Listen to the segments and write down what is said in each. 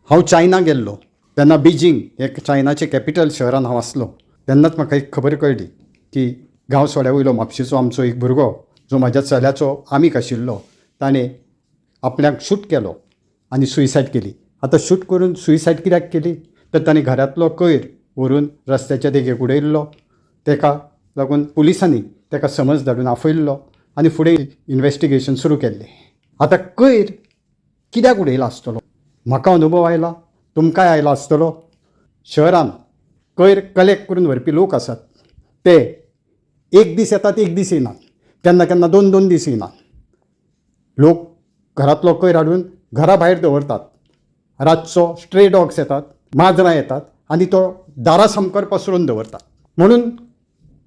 हांव चायना गेल्लो तेन्ना बिजींग हे चायनाचें कॅपिटल शहरान हांव आसलो तेन्नाच म्हाका एक खबर कळ्ळी की गांव सोड्या वयलो म्हापशेचो आमचो एक भुरगो जो म्हाज्या चल्याचो आमीक आशिल्लो ताणें आपल्याक शूट केलो आनी सुयसायड केली. आतां शूट करून सुयसायड कित्याक केली तर ताणें घरांतलो कोयर व्हरून रस्त्याच्या देगेक उडयल्लो. ताका लागून पुलिसांनी ताका समज धाडून आफयल्लो आनी फुडें इन्वेस्टिगेशन सुरू केल्लें. आतां कोयर कित्याक उडयलो आसतलो म्हाका अनुभव आयला, तुमकांय आयला आसतलो. शहरान कोयर कलेक्ट करून व्हरपी लोक आसात ते एक दीस येतात एक दीस येनात, केन्ना केन्ना 2-2 दीस येनात. लोक घरांतलो कोयर हाडून घरा भायर दवरतात. रातचो स्ट्रे डॉग्स येतात, माजरां येतात आनी तो दारा सामको पसरून दवरतात. म्हणून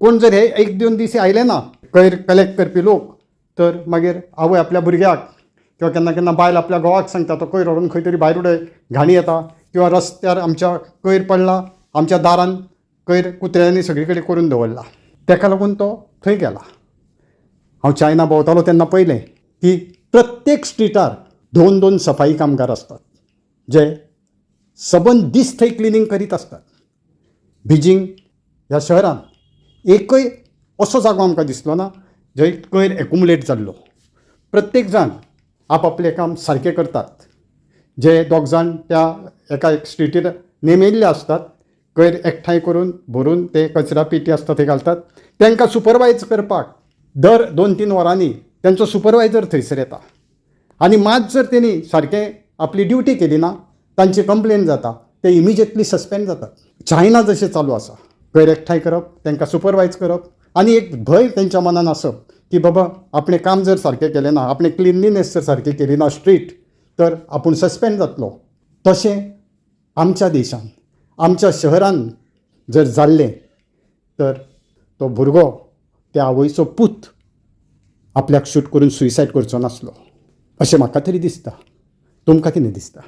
कोण जर हे 1-2 दीस आयले ना कोयर कलेक्ट करपी लोक तर मागीर आवय आपल्या भुरग्याक किंवा केन्ना केन्ना बायल आपल्या घोवाक सांगता तो कोयर व्हरून खंय तरी भायर उडय, घाणी येता. किंवा रस्त्यार आमच्या कोयर पडला, आमच्या दारान कोयर कुत्र्यांनी सगळे कडेन करून दवरला. ताका लागून तो थंय गेला. हांव चायना भोंवतालो तेन्ना पळयलें की प्रत्येक स्ट्रिटार 2-2 सफाई कामगार आसतात जे सबंद दीस थंय क्लिनींग करीत आसतात. बिजींग ह्या शहरान एकय असो जागो आमकां दिसलो ना जंय कोयर एक्युमुलेट जाल्लो. प्रत्येक जाण आपआपलें काम सारकें करतात. जे दोग जाण त्या एका स्ट्रिटीर नेमिल्ले आसतात कोयर एकठांय करून भरून ते कचरा पेटी आसता थंय घालतात. तांकां सुपरवायज करपाक दर 2-3 वरांनी तांचो सुपरवायजर थंयसर येता आनी मात जर तेणी सारकें आपली ड्युटी केली ना तांची कंप्लेन जाता, ते इमिजिएटली सस्पेंड जातात. चायना जशें चालू आसा कोयर एकठांय करप, तांकां सुपरवायज करप आनी एक भंय तेंच्या मनान आसप की बाबा आपणें काम जर सारकें केलें ना, आपणें क्लिनलीनेस जर सारकी केली ना स्ट्रीट तर आपूण सस्पेंड जातलो. तशें आमच्या देशान आमच्या शहरान जर जाल्लें तर तो भुरगो त्या आवयचो पूत आपल्याक शूट करून सुयसायड करचो नासलो अशें म्हाका तरी दिसता. तुमकां कितें दिसता?